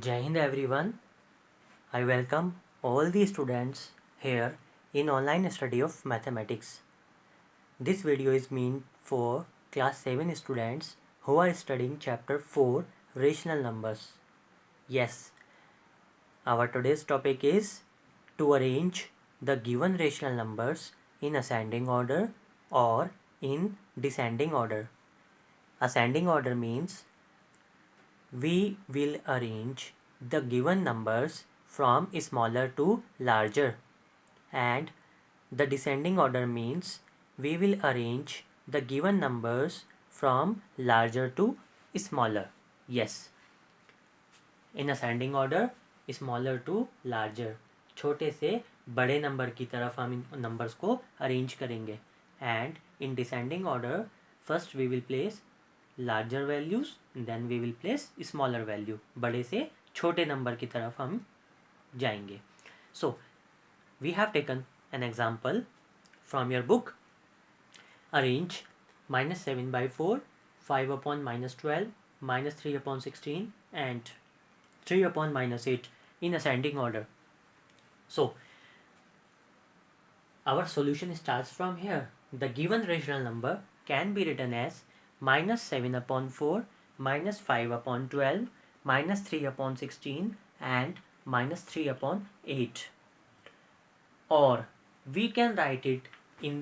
Jai Hind everyone. I welcome all the students here in online study of mathematics. This video is meant for class 7 students who are studying chapter 4 rational numbers. Yes, our today's topic is to arrange the given rational numbers in ascending order or in descending order. Ascending order means we will arrange the given numbers from smaller to larger, and the descending order means we will arrange the given numbers from larger to smaller. Yes, in ascending order smaller to larger, छोटे से बड़े number की तरफ हम इन numbers को arrange करेंगे. And in descending order first we will place larger values, then we will place smaller value. बड़े से छोटे नंबर की तरफ हम जाएंगे. So we have taken an example from your book. Arrange -7/4, 5/-12, -3/16 and 3/-8 in ascending order. So our solution starts from here. The given rational number can be written as -7/4, -5/12, -3/16 and -3/8. Or we can write it in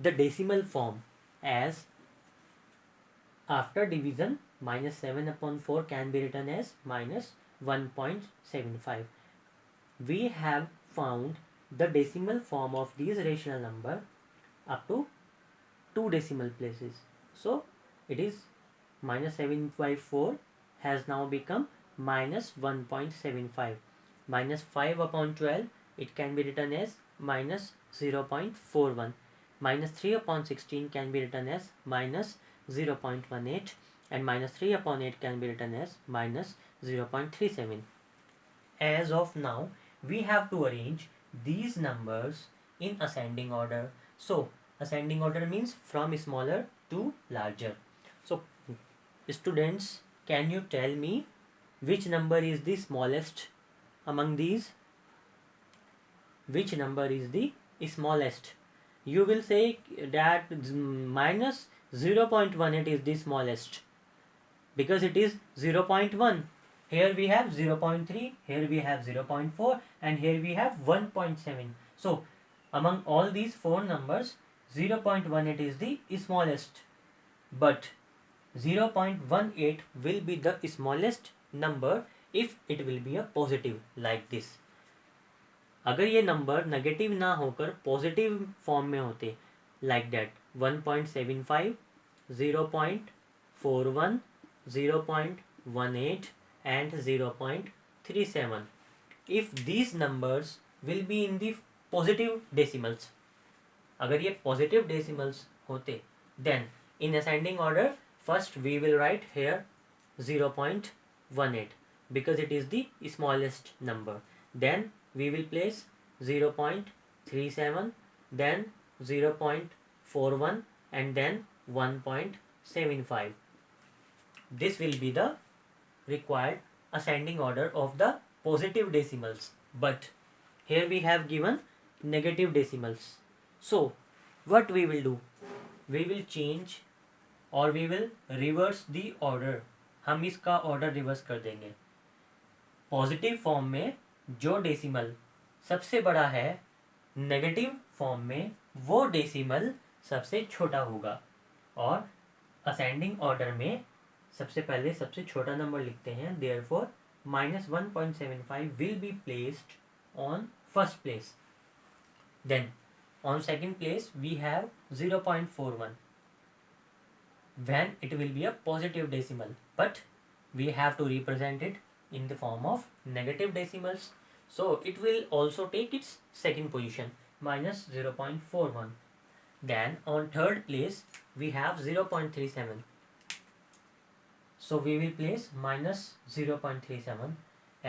the decimal form as after division -7/4 can be written as -1.75. We have found the decimal form of these rational number up to 2 decimal places. So it is -7/4 has now become -1.75. -5/12 it can be written as -0.41. -3/16 can be written as -0.18 and -3/8 can be written as -0.37. As of now, we have to arrange these numbers in ascending order. So ascending order means from smaller to larger. So students, can you tell me which number is the smallest among these? Which number is the smallest? You will say that -0.18 is the smallest because it is 0.1. Here we have 0.3, here we have 0.4 and here we have 1.7. So among all these four numbers 0.18 is the smallest, but 0.18 will be the smallest number if it will be a positive like this. अगर ये number negative ना होकर positive form में होते like that 1.75, 0.41, 0.18 and 0.37, if these numbers will be in the positive decimals, अगर ये positive decimals होते, then in ascending order first we will write here 0.18 because it is the smallest number. Then we will place 0.37, then 0.41 and then 1.75. This will be the required ascending order of the positive decimals, but here we have given negative decimals. So what we will do, we will change or we will reverse the order. हम इसका order reverse कर देंगे. Positive form में जो decimal सबसे बड़ा है, negative form में वो डेसिमल सबसे छोटा होगा. और असेंडिंग ऑर्डर में सबसे पहले सबसे छोटा नंबर लिखते हैं. Therefore -1.75 will be placed on first place. Then on second place we have 0.41 when it will be a positive decimal, but we have to represent it in the form of negative decimals, so it will also take its second position -0.41. Then on third place we have 0.37, so we will place -0.37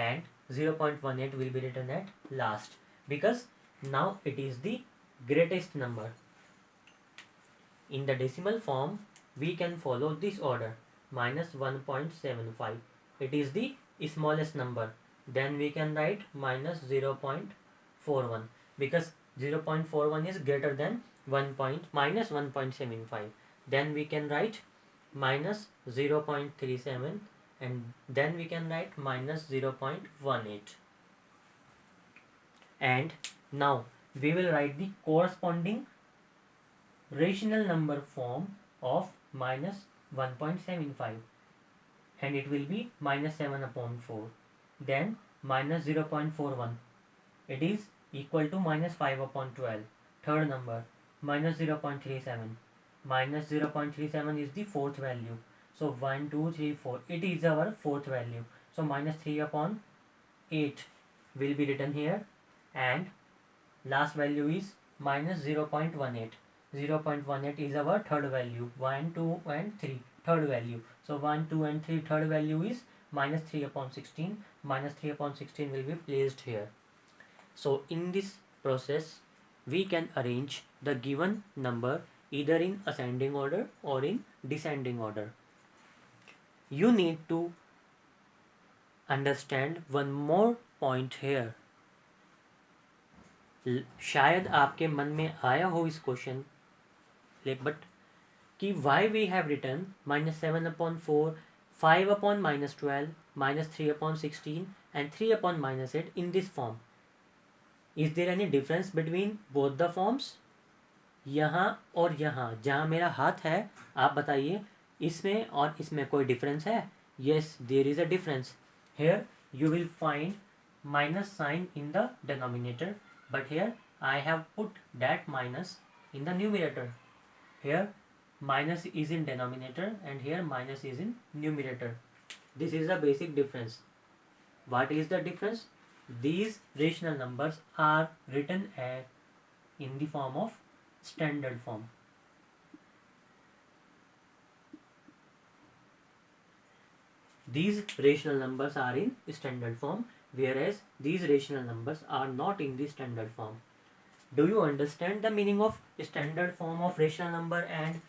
and 0.18 will be written at last because now it is the greatest number. In the decimal form we can follow this order: -1.75, it is the smallest number, then we can write minus 0.41, because 0.41 is greater than 1.75. Then we can write minus 0.37, and then we can write minus 0.18. And now we will write the corresponding rational number form of minus 1.75, and it will be minus 7 upon 4. Then minus 0.41, it is equal to minus 5 upon 12. Third number, minus 0.37. Minus 0.37 is the fourth value. So 1, 2, 3, 4. It is our fourth value. So minus 3 upon 8 will be written here. And last value is minus 0.18. 0.18 is our third value. 1, 2 and 3. Third value. So 1, 2 and 3 third value is minus 3 upon 16. Minus 3 upon 16 will be placed here. So in this process, we can arrange the given number either in ascending order or in descending order. You need to understand one more point here. शायद आपके मन में आया हो इस question, but कि why we have return minus 7 upon 4, 5 upon minus 12, minus 3 upon 16 and 3 upon minus 8 in this form. Is there any difference between both the forms? यहाँ और यहाँ जहाँ मेरा हाथ है, आप बताइए इसमें और इसमें कोई डिफरेंस है? Yes, there is a difference. Here you will find minus sign in the denominator, but here I have put that minus in the numerator. Here minus is in denominator and here minus is in numerator. This is the basic difference. What is the difference? These rational numbers are written in the form of standard form. These rational numbers are in standard form, whereas these rational numbers are not in the standard form. Do you understand the meaning of standard form of rational number and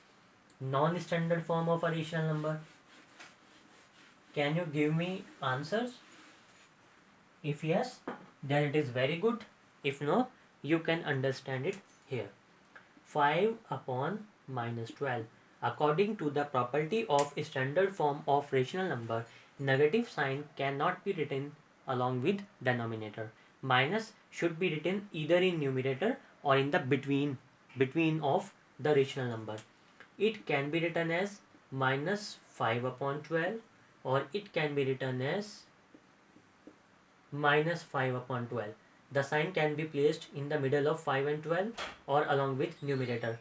non-standard form of a rational number? Can you give me answers? If yes, then it is very good. If no, you can understand it here. 5 upon minus 12. According to the property of standard form of rational number, negative sign cannot be written along with denominator. Minus should be written either in numerator or in the between of the rational number. It can be written as minus 5 upon 12, or it can be written as minus 5 upon 12. The sign can be placed in the middle of 5 and 12 or along with numerator.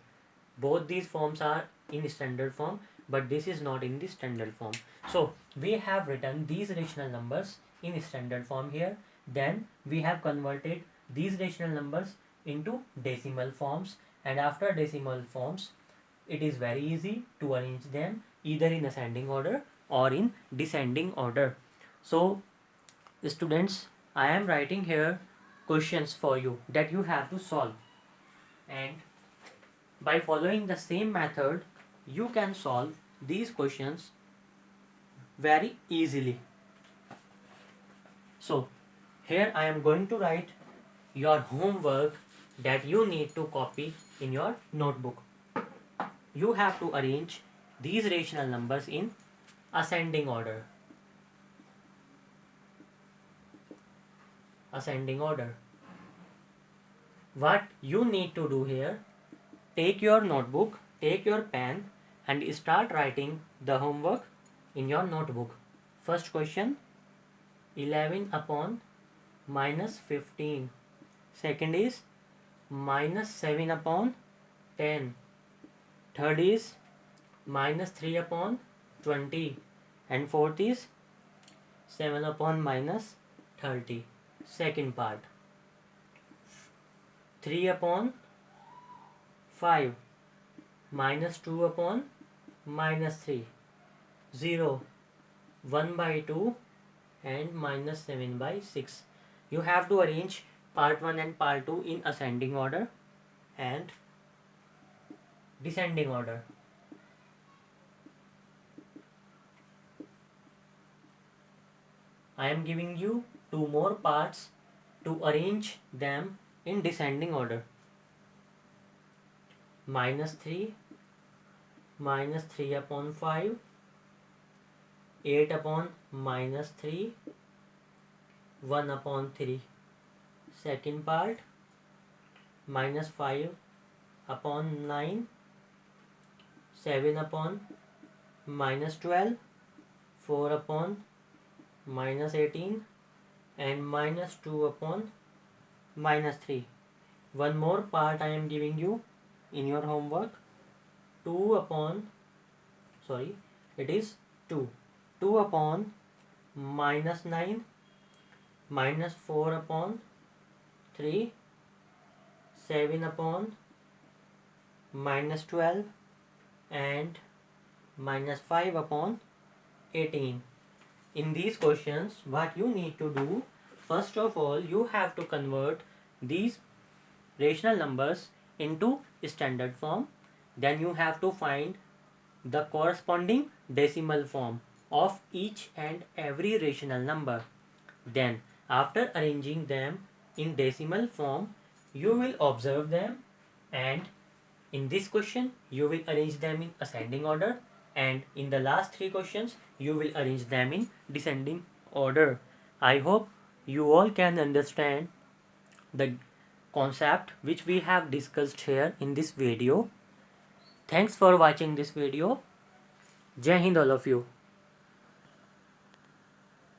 Both these forms are in standard form, but this is not in the standard form. So we have written these rational numbers in standard form here. Then we have converted these rational numbers into decimal forms, and after decimal forms, it is very easy to arrange them either in ascending order or in descending order. So students, I am writing here questions for you that you have to solve, and by following the same method you can solve these questions very easily. So here I am going to write your homework that you need to copy in your notebook. You have to arrange these rational numbers in ascending order. Ascending order. What you need to do here, take your notebook, take your pen and start writing the homework in your notebook. First question, 11 upon minus 15. Second is minus 7 upon 10. Third is minus 3 upon 20. And fourth is 7 upon minus 30. Second part, 3 upon 5, minus 2 upon minus 3, 0, 1 by 2 and minus 7 by 6. You have to arrange part 1 and part 2 in ascending order and descending order. I am giving you two more parts to arrange them in descending order. Minus 3, minus 3 upon 5, 8 upon minus 3, 1 upon 3. Second part, minus 5 upon 9, 7 upon minus 12, 4 upon minus 18, and minus 2 upon minus 3. One more part I am giving you in your homework. 2 upon, sorry, it is 2. 2 upon minus 9, minus 4 upon 3, 7 upon minus 12, and minus 5 upon 18. In these questions, what you need to do, first of all, you have to convert these rational numbers into standard form. Then you have to find the corresponding decimal form of each and every rational number. Then, after arranging them in decimal form, you will observe them, and in this question you will arrange them in ascending order, and in the last three questions you will arrange them in descending order. I hope you all can understand the concept which we have discussed here in this video. Thanks for watching this video. Jai Hind all of you.